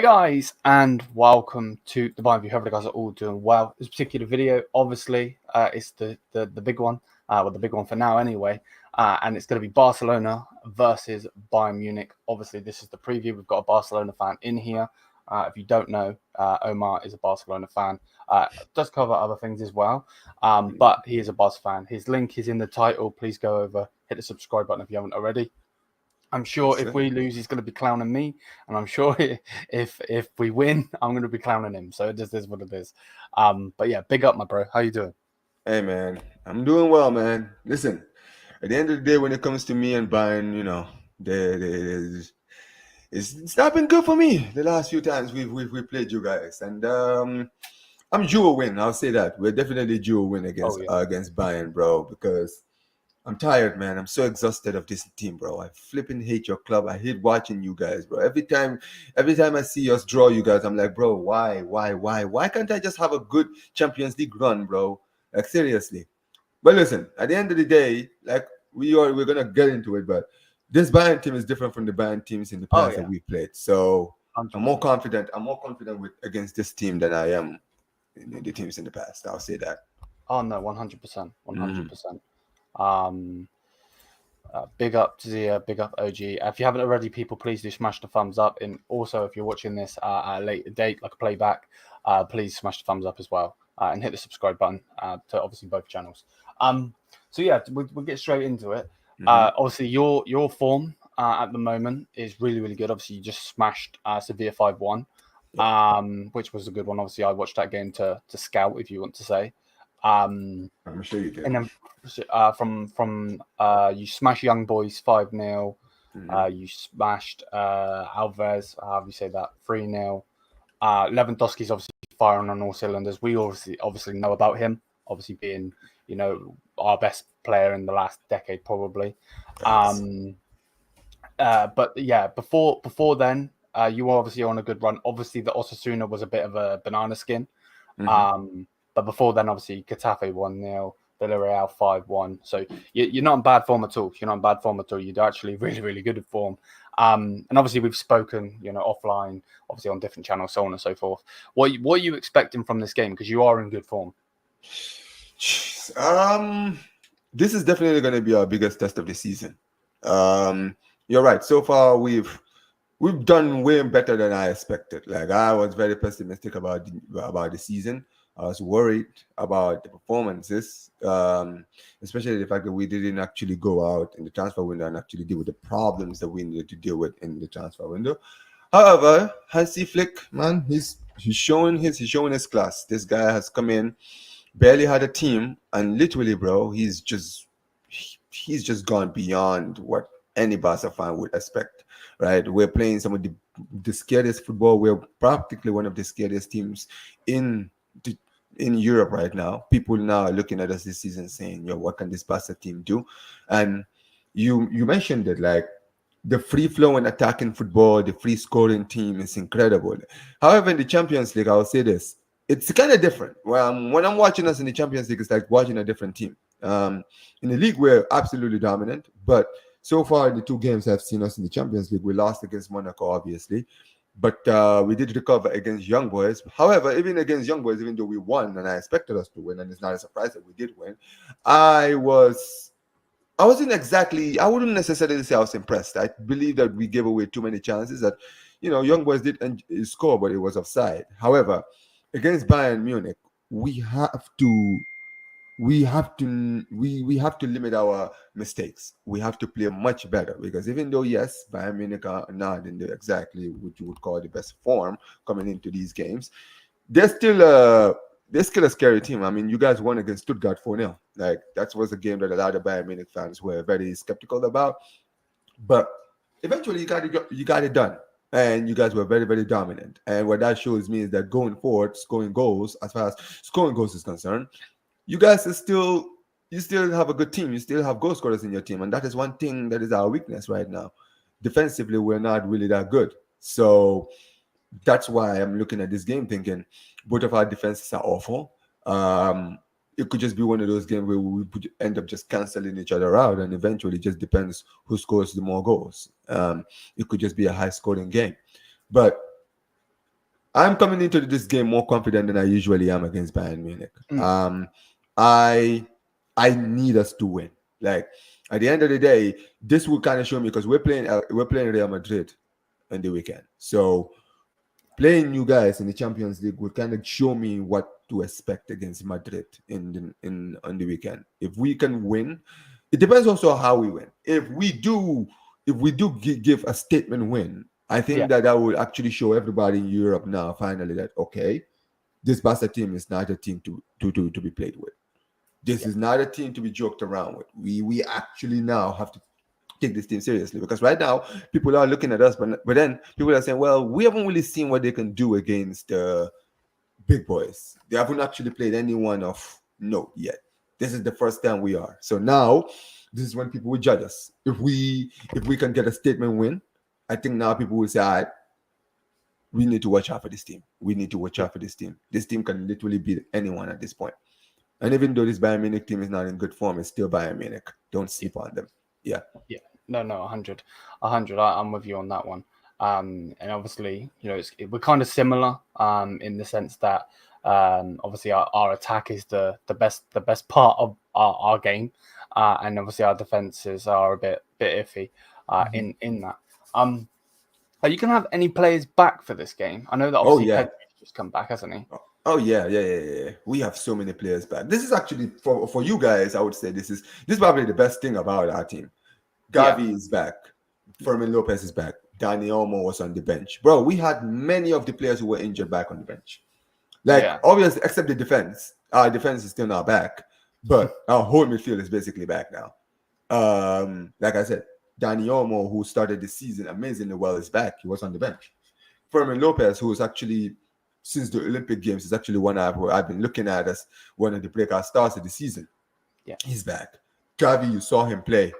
Guys, and welcome to the Bayern View. Hope you guys are all doing well. This particular video, obviously, is the big one, the big one for now anyway, and it's going to be Barcelona versus Bayern Munich. Obviously, this is the preview. We've got a Barcelona fan in here. If you don't know, Omar is a Barcelona fan. Does cover other things as well, but he is a Barca fan. His link is in the title. Please go over, hit the subscribe button if you haven't already. I'm sure if we lose, he's going to be clowning me, and I'm sure if we win, I'm going to be clowning him. So it just is what it is. But yeah, big up, my bro. How you doing? Hey, man. I'm doing well, man. Listen, at the end of the day, when it comes to me and Bayern, you know, it's not been good for me the last few times we played you guys, and I'm due a win. I'll say that we're definitely due a win against Bayern, bro, because I'm tired, man. I'm so exhausted of this team, bro. I flipping hate your club. I hate watching you guys, bro. Every time I see us draw you guys, I'm like, bro, why can't I just have a good Champions League run, bro? Like, seriously. But listen, at the end of the day, like, we're gonna get into it, but this Bayern team is different from the Bayern teams in the past that we played. So 100%. I'm more confident against this team than I am in the teams in the past. I'll say that. Oh no, 100%. Big up to Zia, big up OG. If you haven't already, people, please do smash the thumbs up. And also, if you're watching this at a later date, like a playback, please smash the thumbs up as well, and hit the subscribe button to obviously both channels. So yeah, we'll get straight into it. Obviously, your form at the moment is really, really good. Obviously, you just smashed Sevilla 5-1, which was a good one. Obviously, I watched that game to scout, if you want to say. I'm sure you did. And then from you smashed Young Boys 5-0. You smashed Alves, however you say that, 3-0. Lewandowski's obviously firing on all cylinders. We obviously know about him, obviously being, you know, our best player in the last decade probably. But yeah, before then, you were obviously on a good run. Obviously, the Osasuna was a bit of a banana skin. But before then, obviously, Getafe 1-0, Villarreal 5-1. So you're not in bad form at all. You're not in bad form at all. You're actually really, really good at form. And obviously, we've spoken, you know, offline, obviously on different channels, so on and so forth. What are you expecting from this game? Because you are in good form. This is definitely going to be our biggest test of the season. You're right. So far, we've done way better than I expected. Like, I was very pessimistic about the season. I was worried about the performances, especially the fact that we didn't actually go out in the transfer window and actually deal with the problems that we needed to deal with in the transfer window. However, Hansi Flick, man, he's showing his class. This guy has come in, barely had a team, and literally, bro, he's just gone beyond what any Barca fan would expect. Right? We're playing some of the scariest football. We're practically one of the scariest teams in Europe right now. People now are looking at us this season saying, yo, what can this Barca team do? And you mentioned it, like, the free-flowing attacking football, the free-scoring team is incredible. However, in the Champions League, I'll say this, it's kind of different. When I'm watching us in the Champions League, it's like watching a different team. In the league, we're absolutely dominant, but so far in the two games I've seen us in the Champions League, we lost against Monaco, obviously. But we did recover against Young Boys. However, even against Young Boys, even though we won and I expected us to win, and it's not a surprise that we did win, I wouldn't necessarily say I was impressed. I believe that we gave away too many chances that, you know, Young Boys did score, but it was offside. However, against Bayern Munich, we have to limit our mistakes. We have to play much better, because even though, yes, Bayern Munich are not in exactly what you would call the best form coming into these games, they're still a scary team. I mean, you guys won against Stuttgart 4-0. Like, that was a game that a lot of Bayern Munich fans were very skeptical about. But eventually, you got it done. And you guys were very, very dominant. And what that shows me is that going forward, scoring goals, as far as scoring goals is concerned, you guys you still have a good team. You still have goal scorers in your team. And that is one thing that is our weakness right now. Defensively, we're not really that good. So that's why I'm looking at this game thinking both of our defenses are awful. It could just be one of those games where we would end up just canceling each other out, and eventually it just depends who scores the more goals. It could just be a high-scoring game. But I'm coming into this game more confident than I usually am against Bayern Munich. Mm. I need us to win. Like at the end of the day, this will kind of show me because we're playing Real Madrid on the weekend. So playing you guys in the Champions League will kind of show me what to expect against Madrid on the weekend. If we can win, it depends also how we win. If we do give a statement win, I think that will actually show everybody in Europe now finally that okay, this Barca team is not a team to be played with. This is not a team to be joked around with. We actually now have to take this team seriously because right now people are looking at us, but then people are saying, well, we haven't really seen what they can do against the big boys. They haven't actually played anyone of note yet. This is the first time we are. So now this is when people will judge us. If we can get a statement win, I think now people will say, all right, we need to watch out for this team. We need to watch out for this team. This team can literally beat anyone at this point. And even though this Bayern Munich team is not in good form, it's still Bayern Munich. Don't sleep on them. Yeah. No, 100. I'm with you on that one. And obviously, we're kind of similar in the sense that obviously our attack is the best part of our game, and obviously our defenses are a bit iffy in that. Are you gonna have any players back for this game? I know that obviously Pedro's just come back, hasn't he? Oh yeah. We have so many players back. This is actually for you guys. I would say this is probably the best thing about our team. Gavi is back. Fermin Lopez is back. Dani Olmo was on the bench. Bro, we had many of the players who were injured back on the bench. Obviously, except the defense. Our defense is still not back. But our whole midfield is basically back now. Like I said, Dani Olmo, who started the season amazingly well, is back. He was on the bench. Fermin Lopez, who is actually, since the Olympic Games, is actually one I've been looking at as one of the breakout stars of the season. Yeah, he's back. Gavi, you saw him play.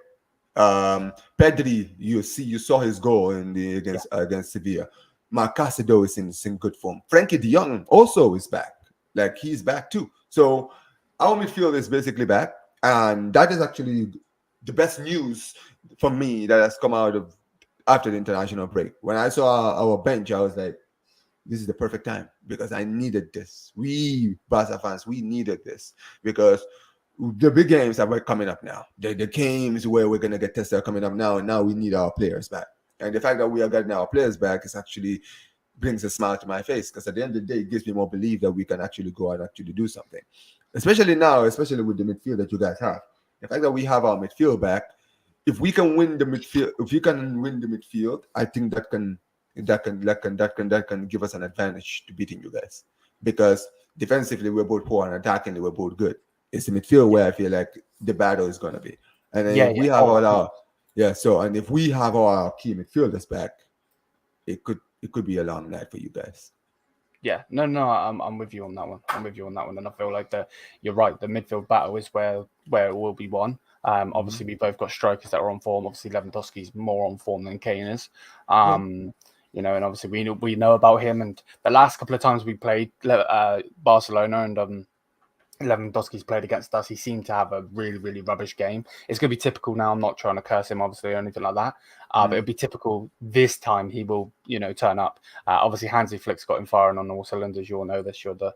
Pedri, you saw his goal against Sevilla. Marc Casido is in good form. Frankie de Jong also is back. Like he's back too. So our midfield is basically back, and that is actually the best news for me that has come out of after the international break. When I saw our bench, I was like, this is the perfect time because I needed this. We Barca fans, we needed this because the big games are coming up now. The games where we're gonna get tested are coming up now, and now we need our players back. And the fact that we are getting our players back is actually brings a smile to my face because at the end of the day, it gives me more belief that we can actually go out and actually do something. Especially now, especially with the midfield that you guys have. The fact that we have our midfield back, if we can win the midfield, I think that can give us an advantage to beating you guys because defensively we're both poor and attackingly we're both good. It's the midfield where I feel like the battle is gonna be. And then if we have and if we have our key midfielders back, it could be a long night for you guys. Yeah, no, I'm with you on that one. And I feel like you're right. The midfield battle is where it will be won. Obviously, we both got strikers that are on form. Obviously, Lewandowski's more on form than Kane is. And obviously we know about him. And the last couple of times we played Barcelona and Lewandowski's played against us, he seemed to have a really, really rubbish game. It's going to be typical now. I'm not trying to curse him, obviously, or anything like that. But it'll be typical this time he will, turn up. Obviously, Hansi Flick's got him firing on all cylinders. You all know this. You're the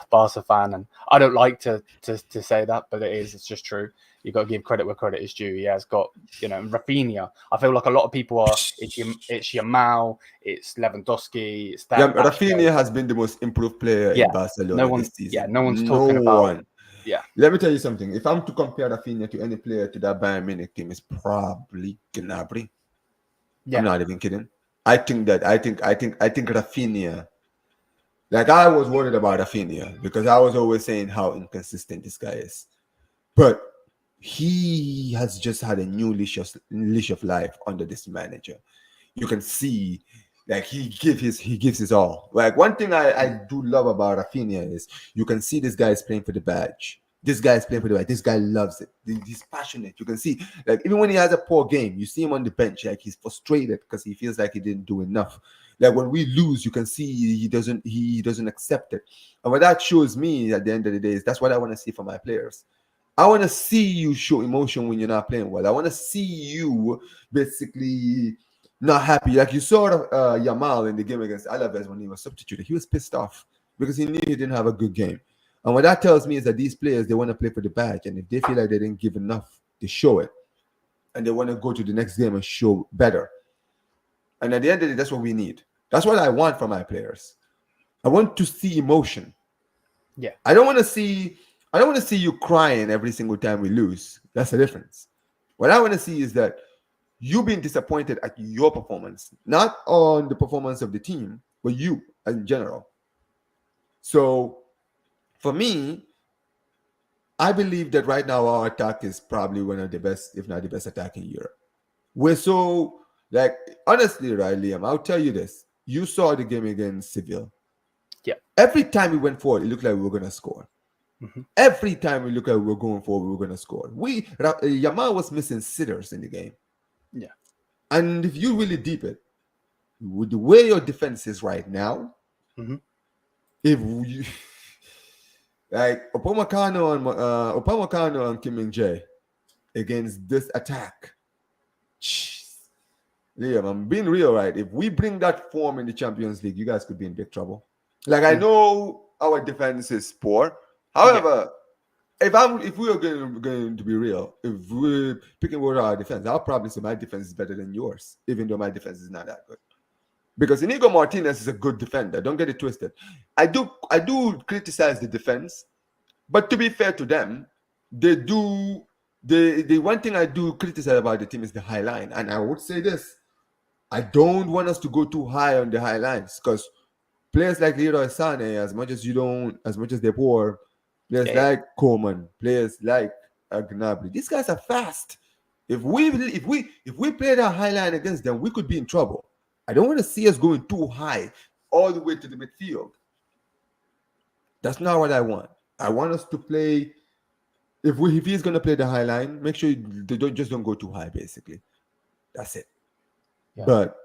Barca fan. And I don't like to say that, but it's just true. You've got to give credit where credit is due. He has got, Rafinha. I feel like a lot of people are, it's Yamal, it's Lewandowski, it's that. Yeah, Rafinha has been the most improved player in Barcelona this season. Yeah, no one's talking about. Yeah. Let me tell you something. If I'm to compare Rafinha to any player to that Bayern Munich team, it's probably Gnabry. Yeah. I'm not even kidding. I think Rafinha. Like I was worried about Rafinha because I was always saying how inconsistent this guy is, but he has just had a new leash of life under this manager. You can see, like he gives his all. Like one thing I do love about Rafinha is you can see this guy is playing for the badge. This guy is playing for the badge. This guy loves it. He's passionate. You can see, like even when he has a poor game, you see him on the bench, like he's frustrated because he feels like he didn't do enough. Like when we lose, you can see he doesn't accept it. And what that shows me at the end of the day is that's what I want to see from my players. I want to see you show emotion when you're not playing well. I want to see you basically not happy. Like you saw Yamal in the game against Alaves when he was substituted. He was pissed off because he knew he didn't have a good game. And what that tells me is that these players, they want to play for the badge. And if they feel like they didn't give enough, they show it. And they want to go to the next game and show better. And at the end of the day, that's what we need. That's what I want from my players. I want to see emotion. Yeah. I don't want to see you crying every single time we lose. That's the difference. What I want to see is that you being disappointed at your performance, not on the performance of the team, but you in general. So for me, I believe that right now our attack is probably one of the best, if not the best attack in Europe. We're so, like, honestly, right, Liam, I'll tell you this. You saw the game against Seville. Yeah. Every time we went forward, it looked like we were going to score. Mm-hmm. Every time we looked like we were going forward, we were going to score. Yamal was missing sitters in the game. Yeah. And if you really deep it, with the way your defense is right now, mm-hmm. if you like Upamecano and Kim Min-jae against this attack, Liam, I'm being real, right? If we bring that form in the Champions League, you guys could be in big trouble. Like, I know our defense is poor. However, if we are going to be real, if we're picking with our defense, I'll probably say my defense is better than yours, even though my defense is not that good. Because Inigo Martinez is a good defender. Don't get it twisted. I do criticize the defense, but to be fair to them, they do. The one thing I do criticize about the team is the high line, and I would say this: I don't want us to go too high on the high lines because players like Leroy Sané, as much as they're poor, players like Coleman, players like Gnabry, these guys are fast. If we play that high line against them, we could be in trouble. I don't want to see us going too high all the way to the midfield. That's not what I want. I want us to play. If he's going to play the high line, make sure they don't go too high. Basically, that's it. Yeah. But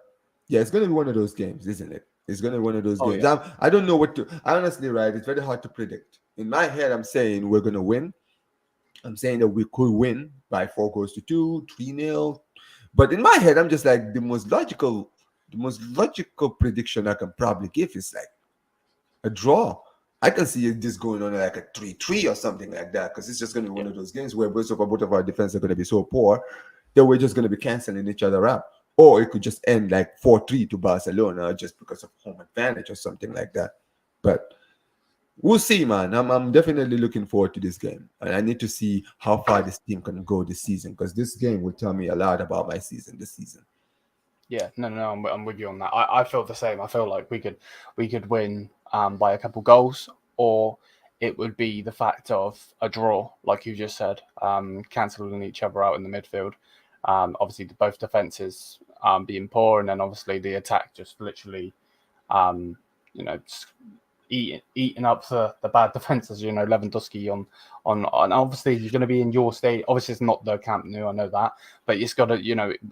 yeah, it's going to be one of those games, isn't it? It's going to be one of those games. Yeah. I don't know what to. Honestly, right? It's very hard to predict. In my head, I'm saying we're going to win. I'm saying that we could win by 4-2, 3-0. But in my head, I'm just like the most logical prediction I can probably give is like a draw. I can see this going on like a 3-3 or something like that because it's just going to be one of those games where both of our defense are going to be so poor that we're just going to be canceling each other out. Or it could just end like 4-3 to Barcelona just because of home advantage or something like that. But we'll see, man. I'm definitely looking forward to this game. And I need to see how far this team can go this season because this game will tell me a lot about my season this season. Yeah, no, I'm with you on that. I feel the same. I feel like we could win by a couple goals, or it would be the fact of a draw, like you just said, cancelling each other out in the midfield. Obviously, both defenses being poor, and then obviously the attack just literally, eating up the bad defenses. Lewandowski on obviously he's going to be in your stadium. Obviously, it's not the Camp Nou, I know that, but it's got to,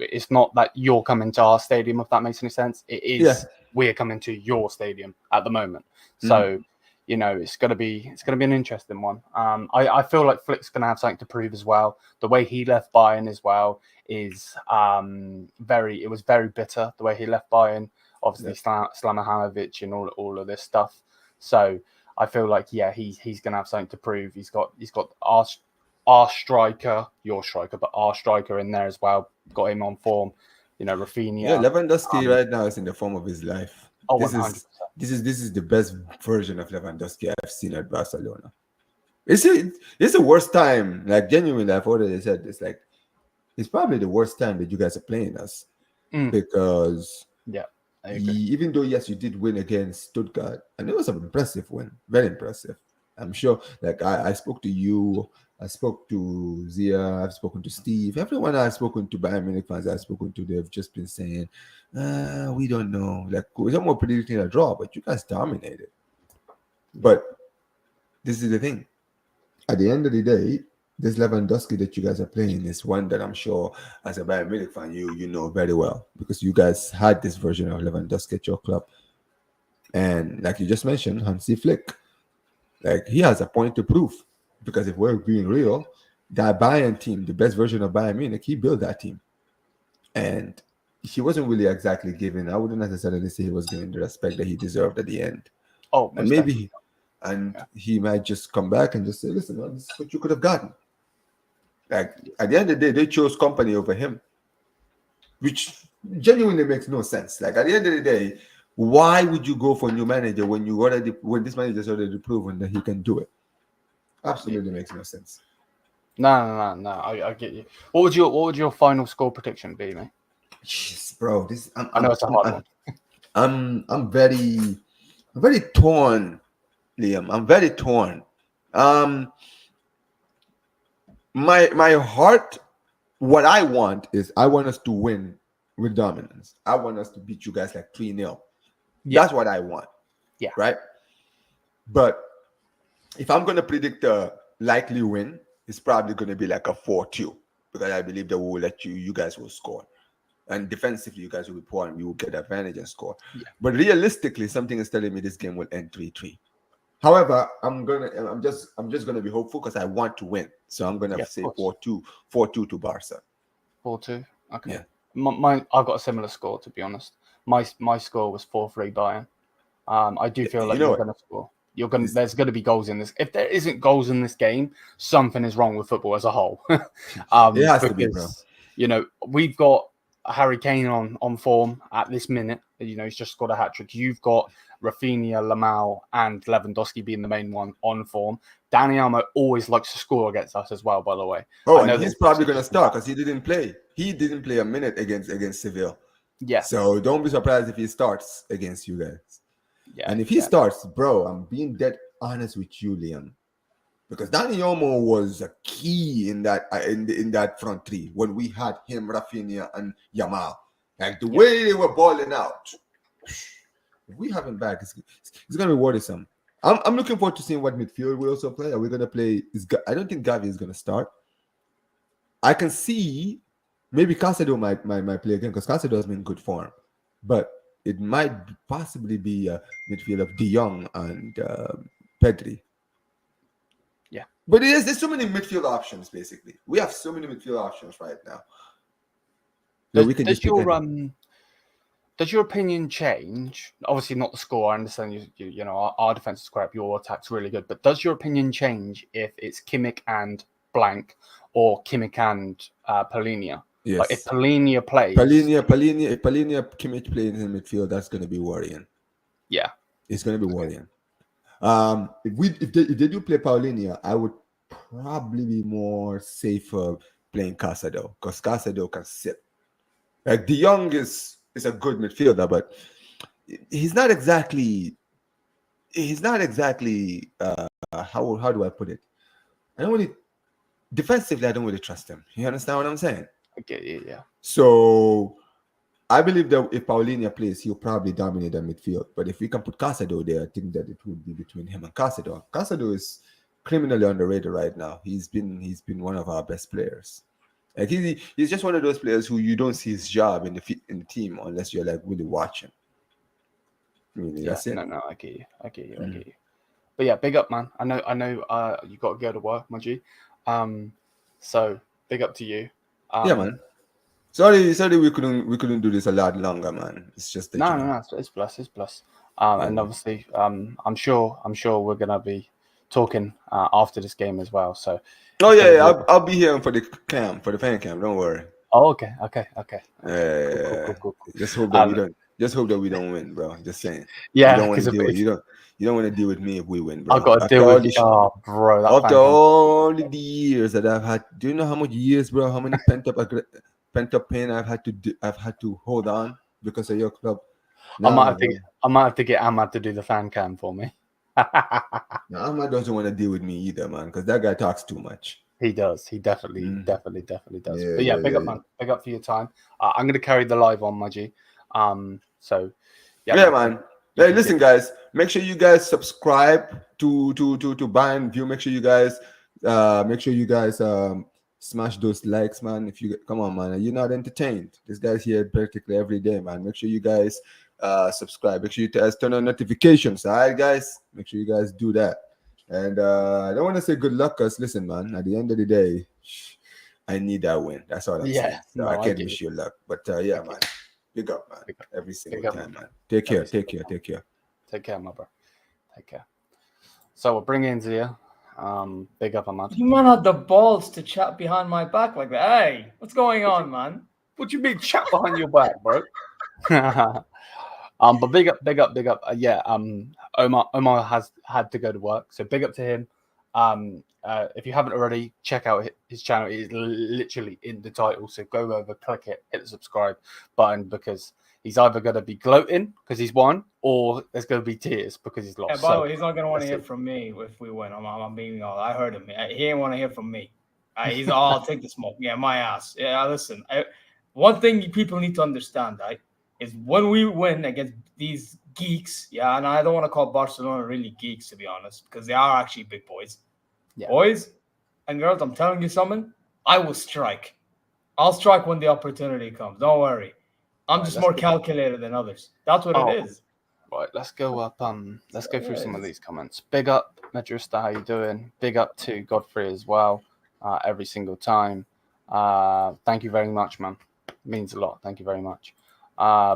it's not that you're coming to our stadium, if that makes any sense. It is we're coming to your stadium at the moment. So, it's going to be an interesting one. I feel like Flick's going to have something to prove as well. The way he left Bayern as well is it was very bitter the way he left Bayern. Obviously, Slamahanovic and all of this stuff. So I feel like he's going to have something to prove. He's got our striker, your striker, but our striker in there as well. Got him on form. Rafinha. Yeah, Lewandowski right now is in the form of his life. Oh, 100%. This is the best version of Lewandowski I've seen at Barcelona. It's the worst time. Like genuinely, I've already said this. Like it's probably the worst time that you guys are playing us because even though yes, you did win against Stuttgart, and it was an impressive win, very impressive. I'm sure. Like I spoke to you, I spoke to Zia, I've spoken to Steve. Everyone I've spoken to, Bayern Munich fans I've spoken to, they've just been saying, we don't know. Like we're more predicting a draw, but you guys dominated. But this is the thing. At the end of the day, this Lewandowski that you guys are playing is one that I'm sure as a Bayern Munich fan, you know very well because you guys had this version of Lewandowski at your club. And like you just mentioned, Hansi Flick, like he has a point to prove because if we're being real, that Bayern team, the best version of Bayern Munich, he built that team. And he wasn't really exactly given. I wouldn't necessarily say he was given the respect that he deserved at the end. Oh, And most maybe definitely. he might just come back and just say, listen, man, this is what you could have gotten. Like at the end of the day, they chose company over him, which genuinely makes no sense. Like at the end of the day, why would you go for a new manager when this manager's already proven that he can do it? Absolutely makes no sense. No. I get you. What would your final score prediction be, mate? Jeez, bro, I know it's a hard one. I'm very torn, Liam. I'm very torn. My heart, what I want is I want us to win with dominance. I want us to beat you guys like 3-0. Yeah. That's what I want. Yeah. Right. But if I'm gonna predict a likely win, it's probably gonna be like a 4-2 because I believe that we will let you guys will score. And defensively, you guys will be poor and we will get advantage and score. Yeah. But realistically, something is telling me this game will end 3-3. However, I'm just gonna be hopeful because I want to win. So I'm gonna say 4-2 to Barca. 4-2. Okay. Yeah. I've got a similar score, to be honest. My score was 4-3 Bayern. I do feel like you're gonna score. There's gonna be goals in this. If there isn't goals in this game, something is wrong with football as a whole. It has to be, bro. You know, we've got Harry Kane on form at this minute. You know, he's just scored a hat-trick. You've got Rafinha, Lamau, and Lewandowski being the main one on form. Dani Almo always likes to score against us as well, by the way. Oh, and he's probably going to start because he didn't play. He didn't play a minute against Seville. Yeah. So don't be surprised if he starts against you guys. Yeah. And if he starts, bro, I'm being dead honest with you, Liam. Because Dani Almo was a key in that in that front three when we had him, Rafinha, and Yamal. Like the way they were balling out. If we have him back, it's going to be worrisome. I'm looking forward to seeing what midfield we also play. Are we going to play? I don't think Gavi is going to start. I can see maybe Casado might play again because Casado has been in good form. But it might possibly be a midfield of De Jong and Pedri. Yeah. But there's so many midfield options, basically. We have so many midfield options right now. Does your opinion change? Obviously, not the score. I understand you know our defense is crap. Your attack's really good. But does your opinion change if it's Kimmich and blank or Kimmich and Polinia? Yes. Like if Polinia plays, if Polinia Kimmich plays in midfield, that's going to be worrying. Yeah, it's going to be worrying. If they do play Paulinho, I would probably be more safer playing Casado because Casado can sit. Like De Jong is a good midfielder, but he's not exactly. How do I put it? I don't really defensively. I don't really trust him. You understand what I'm saying? Okay, yeah. So I believe that if Paulinho plays, he'll probably dominate the midfield. But if we can put Casado there, I think that it would be between him and Casado. Casado is criminally underrated right now. He's been one of our best players. Like he's just one of those players who you don't see his job in the team unless you're like really watching. Really, that's it. No, I get you. But yeah, big up, man. I know. You got to go to work, my G. So big up to you. Yeah, man. Sorry, we couldn't do this a lot longer, man. It's just that no, it's plus. And obviously, I'm sure we're gonna be talking after this game as well. So. Oh yeah, I'll be here for the fan cam. Don't worry. Oh, okay. Cool. Just hope that we don't win, bro. Just saying. Yeah, you don't want to deal with me if we win, bro. I've got to deal with bro. After all the years that I've had, do you know how much years, bro? How many pent up pain I've had to hold on because of your club. I might have to get Ahmad to do the fan cam for me. No, Ahmad doesn't want to deal with me either, man, because that guy talks too much. He does. He definitely does. But yeah, big up, man. Big up for your time. I'm gonna carry the live on, my G. So yeah, man. Hey, listen, guys. Make sure you guys subscribe to Bayern View. Make sure you guys smash those likes, man. Come on, man. You're not entertained. This guy's here practically every day, man. Make sure you guys subscribe. Make sure you guys turn on notifications. All right, guys. Make sure you guys do that. And I don't want to say good luck, because listen, man. At the end of the day, I need that win. That's all I'm saying. So I can't wish you luck. But yeah, man. Big up, man. Big up. Every single Big up, time, man. man. Take care, Every take single care, take care. Take care, my bro. Take care. So we'll bring in Zia. Big up, Ahmad. You man had the balls to chat behind my back like that. Hey, what's going on, man? What you mean chat behind your back, bro? But big up. Omar has had to go to work, so big up to him. If you haven't already, check out his channel. It is literally in the title, so go over, click it, hit the subscribe button, because he's either going to be gloating because he's won, or there's going to be tears because he's lost. Yeah, by the way, he's not going to want to hear it. from me if we win. I'm being all. I heard him. He didn't want to hear from me. He's all, I'll take the smoke. Yeah, my ass. Yeah, listen. One thing people need to understand, right, is when we win against these geeks, yeah, and I don't want to call Barcelona really geeks, to be honest, because they are actually big boys. Yeah. Boys and girls, I'm telling you something, I will strike. I'll strike when the opportunity comes. Don't worry. I'm just more calculated than others. That's what it is. Right, let's go up. Let's go through some of these comments. Big up, Medrista, how you doing? Big up to Godfrey as well. Every single time. Thank you very much, man. It means a lot. Thank you very much.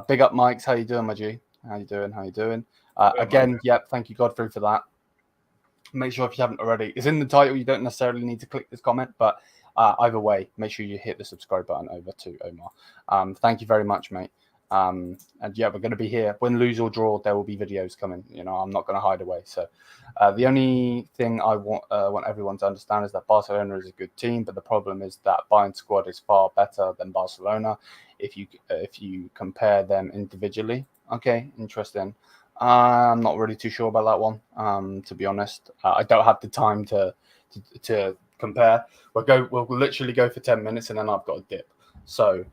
Big up, Mikes. How you doing, my G? How you doing? Again, yep. Thank you, Godfrey, for that. Make sure if you haven't already, it's in the title. You don't necessarily need to click this comment, but either way, make sure you hit the subscribe button over to Omar. Thank you very much, mate. And yeah, we're going to be here. Win, lose or draw, there will be videos coming. You know, I'm not going to hide away. So the only thing I want everyone to understand is that Barcelona is a good team, but the problem is that Bayern squad is far better than Barcelona if you compare them individually. Okay, interesting. I'm not really too sure about that one. To be honest, I don't have the time to compare. We'll literally go for 10 minutes and then I've got a dip. So.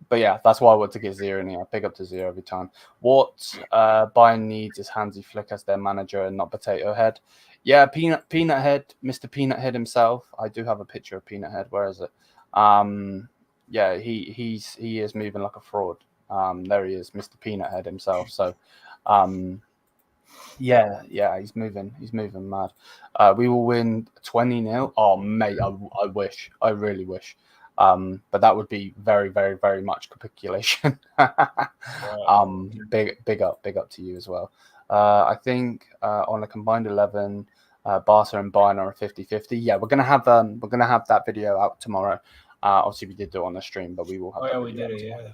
But yeah, that's why I want to get Zero in here. I pick up to Zero every time. What Bayern needs is Hansi Flick as their manager and not Potato Head. Yeah, Peanut Head, Mr. Peanut Head himself. I do have a picture of Peanut Head. Where is it? Yeah, he is moving like a fraud. There he is, Mr. Peanut Head himself. So, yeah, he's moving mad. We will win 20-0. Oh, mate, I really wish. But that would be very, very, very much capitulation. Big up to you as well. I think on a combined 11, Barca and Bayern are a 50-50. Yeah, we're gonna have that video out tomorrow. Obviously we did do it on the stream, but we will have. Oh yeah, we did it. Yeah.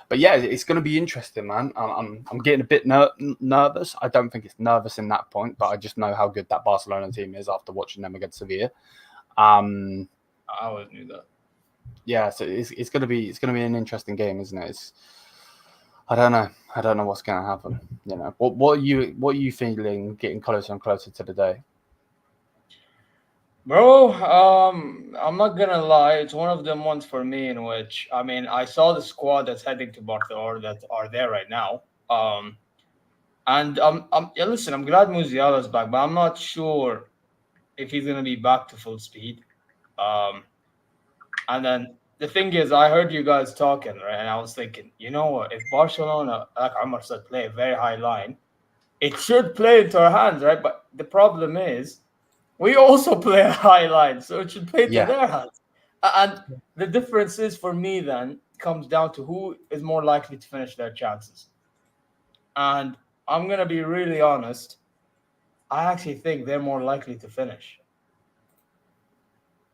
But yeah, it's going to be interesting, man. I'm getting a bit nervous. I don't think it's nervous in that point, but I just know how good that Barcelona team is after watching them against Sevilla. I always knew that. Yeah, so it's gonna be an interesting game, isn't it? I don't know what's gonna happen. You know, what are you feeling getting closer and closer to the day? Bro, I'm not gonna lie, it's one of them ones for me in which, I mean, I saw the squad that's heading to Barcelona or that are there right now. And yeah, listen, I'm glad Musiala's back, but I'm not sure if he's gonna be back to full speed. And then the thing is, I heard you guys talking, right? And I was thinking, you know what? If Barcelona, like Amar said, play a very high line, it should play into our hands, right? But the problem is, we also play a high line, so it should play to their hands. And the difference is, for me, then, comes down to who is more likely to finish their chances. And I'm going to be really honest. I actually think they're more likely to finish.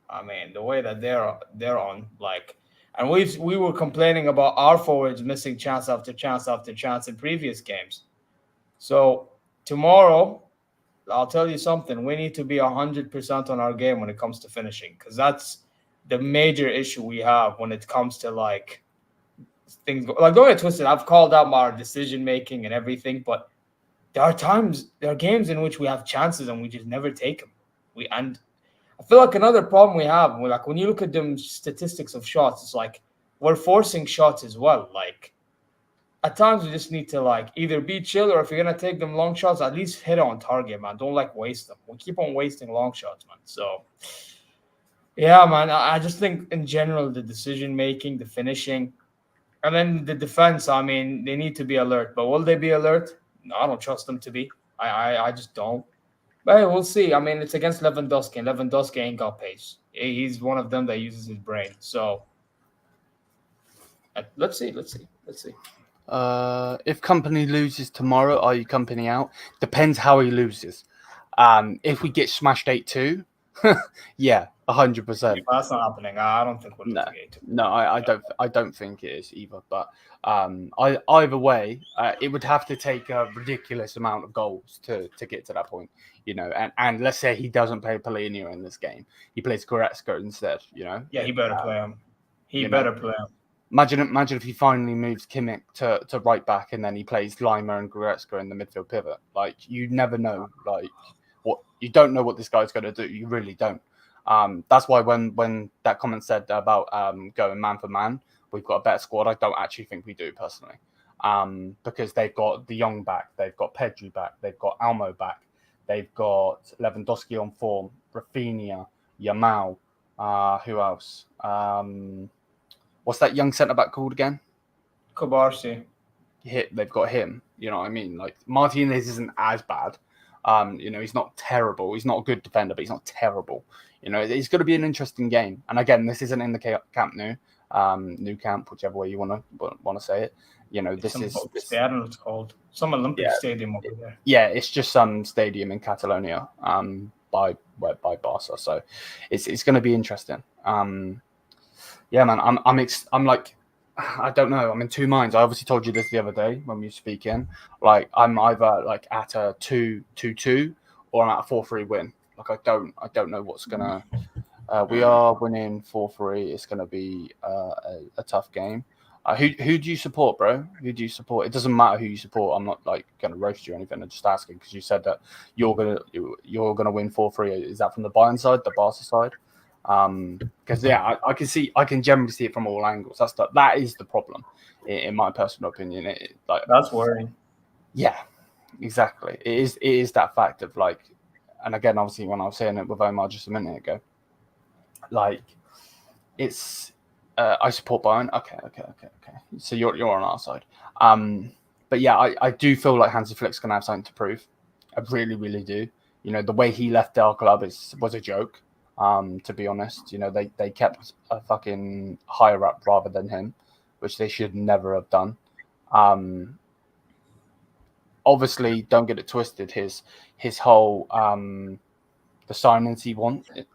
I mean, the way that they're on, like, and we were complaining about our forwards missing chance after chance after chance in previous games. So tomorrow, I'll tell you something. We need to be 100% on our game when it comes to finishing, because that's the major issue we have when it comes to like things. Like, don't get twisted. I've called out our decision making and everything, but there are games in which we have chances and we just never take them. And I feel like another problem we have, like when you look at them statistics of shots, it's like we're forcing shots as well. Like at times we just need to like either be chill, or if you're gonna take them long shots, at least hit on target, man. Don't like waste them. We keep on wasting long shots, man. So yeah, man. I just think in general the decision making, the finishing, and then the defense. I mean, they need to be alert. But will they be alert? No, I don't trust them to be. I just don't. But hey, we'll see. I mean, it's against Lewandowski, and Lewandowski ain't got pace. He's one of them that uses his brain. So Let's see. If Company loses tomorrow, are you Company out? Depends how he loses. If we get smashed 8-2, yeah, 100%. That's not happening. I don't think we're losing 8-2. No, I don't think it is either. But either way, it would have to take a ridiculous amount of goals to get to that point, you know. And let's say he doesn't play Polino in this game, he plays Goretzka instead, you know. Yeah, he better play him. He better play him. Imagine if he finally moves Kimmich to right back, and then he plays Lima and Goretzka in the midfield pivot. Like, you never know. Like, you don't know what this guy's going to do. You really don't. That's why when that comment said about going man for man, we've got a better squad. I don't actually think we do personally, because they've got De Jong back, they've got Pedri back, they've got Almo back, they've got Lewandowski on form, Rafinha, Yamal. Who else? What's that young centre back called again? Kubarsi. They've got him. You know what I mean? Like, Martinez isn't as bad. You know, he's not terrible. He's not a good defender, but he's not terrible. You know, it's going to be an interesting game. And again, this isn't in the Camp Nou, Nou Camp, whichever way you want to say it. You know, this is. I don't know what it's called. Some Olympic stadium over there. Yeah, it's just some stadium in Catalonia, by Barca. So it's going to be interesting. Yeah, man, I'm like, I don't know. I'm in two minds. I obviously told you this the other day when we were speaking. Like, I'm either like at a 2-2 or I'm at a 4-3 win. Like, I don't know what's gonna. We are winning 4-3. It's gonna be a tough game. Who do you support, bro? Who do you support? It doesn't matter who you support. I'm not like gonna roast you or anything. I'm just asking because you said that you're gonna win 4-3. Is that from the Bayern side, the Barca side? Because I can generally see it from all angles. That is the problem, in my personal opinion. That's worrying. Yeah, exactly. It is that fact of like, and again, obviously, when I was saying it with Omar just a minute ago, like, it's I support Bayern. Okay. So you're on our side. But yeah, I do feel like Hansi Flick's gonna have something to prove. I really, really do. You know, the way he left our club was a joke. To be honest, you know, they kept a fucking higher up rather than him, which they should never have done. Obviously, don't get it twisted. His whole the signings he wanted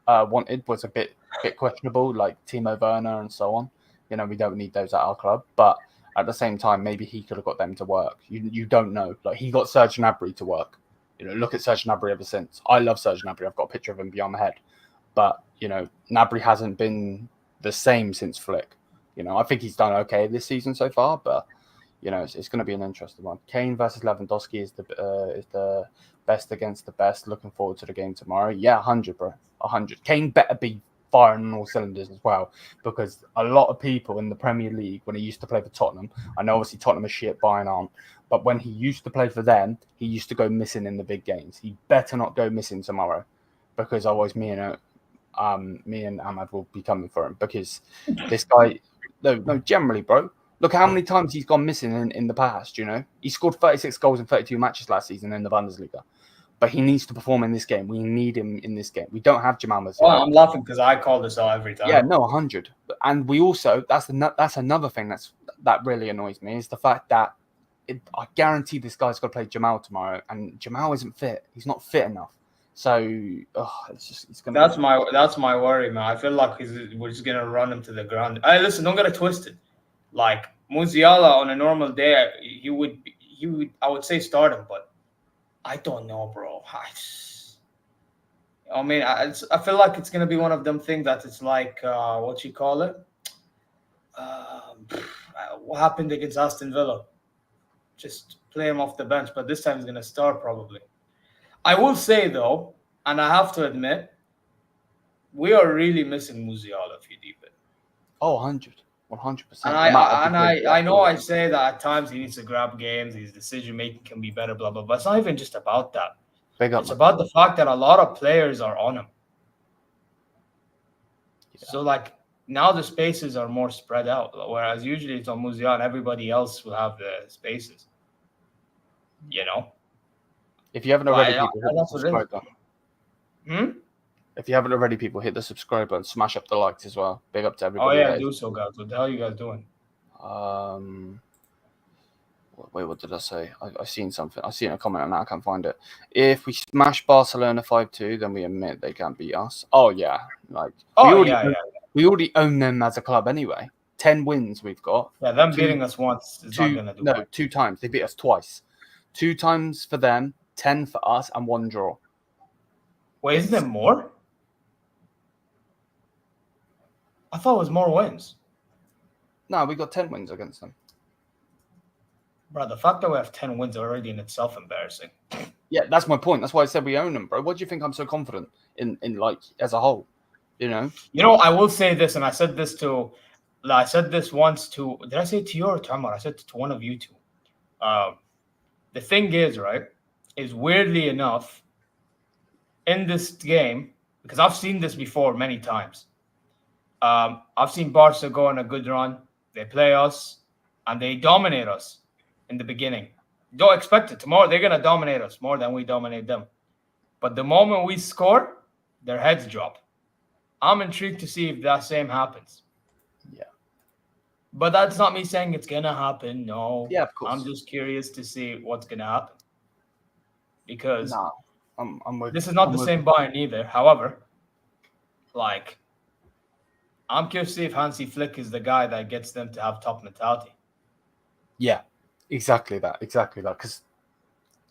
was a bit questionable, like Timo Werner and so on. You know, we don't need those at our club, but at the same time, maybe he could have got them to work. You don't know. Like, he got Serge Gnabry to work. You know, look at Serge Gnabry ever since. I love Serge Gnabry. I've got a picture of him beyond my head. But, you know, Gnabry hasn't been the same since Flick. You know, I think he's done okay this season so far, but, you know, it's going to be an interesting one. Kane versus Lewandowski is the best against the best. Looking forward to the game tomorrow. Yeah, 100, bro. 100. Kane better be firing on all cylinders as well, because a lot of people in the Premier League, when he used to play for Tottenham, I know obviously Tottenham is shit, Bayern aren't, but when he used to play for them, he used to go missing in the big games. He better not go missing tomorrow, because otherwise me and Ahmad will be coming for him, because this guy, no, generally, bro, look how many times he's gone missing in the past. You know, he scored 36 goals in 32 matches last season in the Bundesliga, but he needs to perform in this game. We need him in this game. We don't have Jamal Musiala. Well, I'm laughing because I call this out every time. Yeah, no, 100. And we also, that's another thing that really annoys me, is the fact that I guarantee this guy's got to play Jamal tomorrow, and Jamal isn't fit. He's not fit enough. So it's gonna. That's my worry, man. I feel like we're just gonna run him to the ground. Hey, listen, don't get it twisted. Like, Musiala on a normal day, he would I would say start him, but I don't know, bro. I mean, I feel like it's gonna be one of them things that it's like what you call it. What happened against Aston Villa? Just play him off the bench, but this time he's gonna start probably. I will say, though, and I have to admit, we are really missing Musiala if you deep it. Oh, 100%. And I know I say that at times he needs to grab games, his decision-making can be better, blah, blah, blah. It's not even just about that. It's about the fact that a lot of players are on him. Yeah. So, like, now the spaces are more spread out, whereas usually it's on Musiala and everybody else will have the spaces. You know? If you haven't already, people hit the subscribe button. If you haven't already, people hit the subscribe button, smash up the likes as well. Big up to everybody. Oh yeah, do so, guys. What the hell are you guys doing? Wait, what did I say? I seen something. I seen a comment and I can't find it. If we smash Barcelona 5-2, then we admit they can't beat us. Oh yeah, like we already own them as a club anyway. 10 wins we've got. Yeah, them beating us once is not gonna do. No, 2 times. They beat us twice. 2 times for them, 10 for us, and 1 draw. Wait, isn't there more? I thought it was more wins. No, we got 10 wins against them. Bro, the fact that we have 10 wins already in itself embarrassing. Yeah, that's my point. That's why I said we own them, bro. What do you think I'm so confident in like as a whole? You know, I will say this, and I said this once to. Did I say it to you or to Amar? I said it to one of you two. The thing is, right, is weirdly enough, in this game, because I've seen this before many times. I've seen Barca go on a good run. They play us, and they dominate us in the beginning. Don't expect it. Tomorrow, they're going to dominate us more than we dominate them. But the moment we score, their heads drop. I'm intrigued to see if that same happens. Yeah. But that's not me saying it's going to happen. No. Yeah, of course. I'm just curious to see what's going to happen. Because I'm with, this is not the same Bayern either. However, like, I'm curious to see if Hansi Flick is the guy that gets them to have top mentality. Yeah, exactly that. Because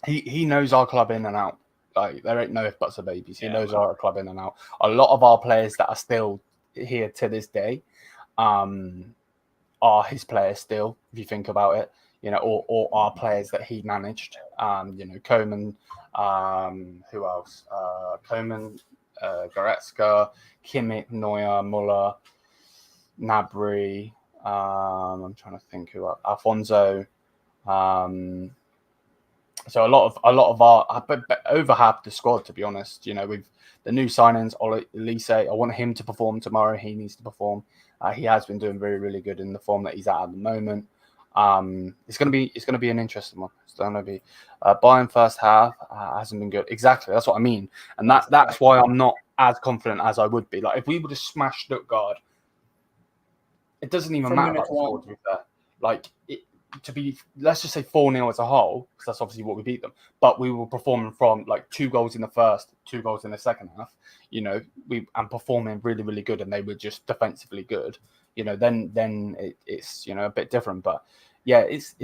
he knows our club in and out. Like, there ain't no if buts or babies. He knows our club in and out. A lot of our players that are still here to this day are his players still, if you think about it. You know, or our players that he managed. You know, Koeman, who else? Koeman, Goretzka, Kimmich, Neuer, Muller, Gnabry. I'm trying to think who else. Alfonso. So a lot of our, but over half the squad, to be honest. You know, with the new signings, Elise, I want him to perform tomorrow. He needs to perform. He has been doing very, really good in the form that he's at the moment. It's gonna be an interesting one. It's gonna be Bayern first half hasn't been good. Exactly, that's what I mean, and that's why I'm not as confident as I would be. Like, if we would have smashed Stuttgart, it doesn't even matter about the score, to be fair. Like, let's just say 4-0 as a whole, because that's obviously what we beat them. But we were performing from like 2 goals in the first, 2 goals in the second half. You know, and performing really, really good, and they were just defensively good. You know, then it's a bit different. But yeah, it's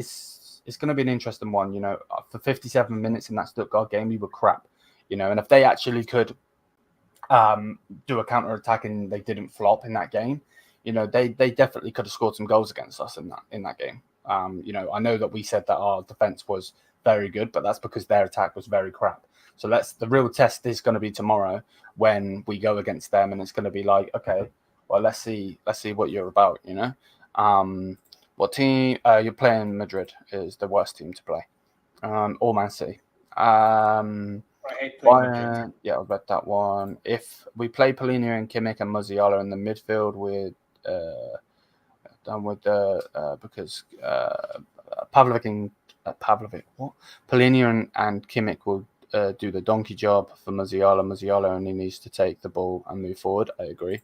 going to be an interesting one. You know, for 57 minutes in that Stuttgart game, we were crap. You know, and if they actually could do a counter attack and they didn't flop in that game, you know, they definitely could have scored some goals against us in that game. You know, I know that we said that our defense was very good, but that's because their attack was very crap. So the real test is going to be tomorrow when we go against them, and it's going to be like, okay, well, let's see what you're about. You know, what team you're playing? Madrid is the worst team to play, or Man City. I hate playing Madrid. Yeah, I read that one. If we play Polina and Kimmich and Musiala in the midfield, we're done with because Polina and Kimmich will do the donkey job for Musiala. Musiala only needs to take the ball and move forward. I agree.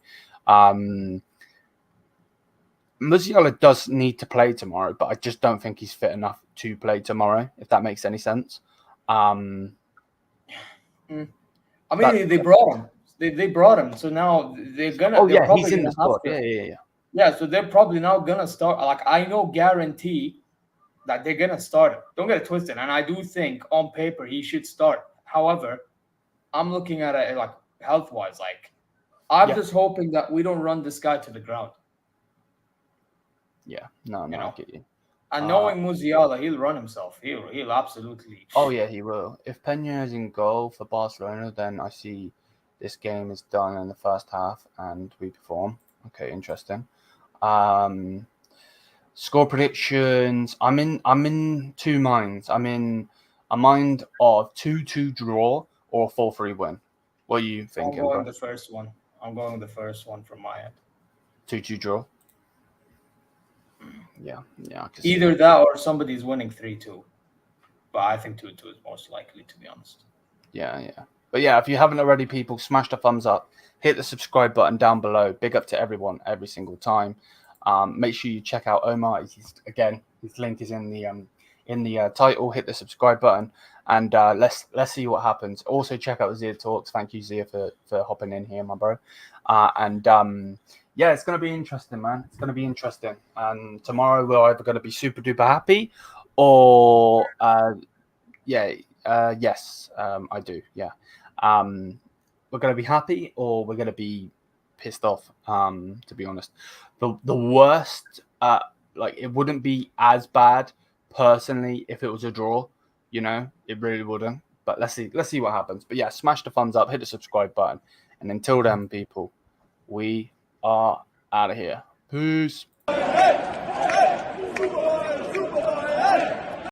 Musiala does need to play tomorrow, but I just don't think he's fit enough to play tomorrow, if that makes any sense. I mean, they brought him. They brought him, so now they're gonna. Oh yeah, he's in the squad. Yeah. Yeah, so they're probably now gonna start. Like, I know, guarantee that they're gonna start him. Don't get it twisted. And I do think on paper he should start. However, I'm looking at it like health-wise. Like, I'm just hoping that we don't run this guy to the ground. Yeah, no, I get you. And knowing Musiala, he'll run himself. He'll absolutely. Oh yeah, he will. If Peña is in goal for Barcelona, then I see this game is done in the first half and we perform. Okay, interesting. Score predictions. I'm in 2 minds. I'm in a mind of 2-2 draw or 4-3 win. What are you thinking? I'm going the first one. I'm going the first one from my end. 2-2 draw. Yeah. Either that or somebody's winning 3-2. But I think 2-2 is most likely, to be honest. Yeah. But yeah, if you haven't already, people, smash the thumbs up, hit the subscribe button down below. Big up to everyone every single time. Make sure you check out Omar. His link is in the title. Hit the subscribe button, and let's see what happens. Also check out Zia Talks. Thank you, Zia, for hopping in here, my bro. Yeah, it's gonna be interesting, man. It's gonna be interesting. And tomorrow we're either gonna be super duper happy, or yes, I do. Yeah, we're gonna be happy, or we're gonna be pissed off. To be honest, the worst, like it wouldn't be as bad personally if it was a draw. You know, it really wouldn't. But let's see what happens. But yeah, smash the thumbs up, hit the subscribe button, and until then, people, we are out of here. Peace.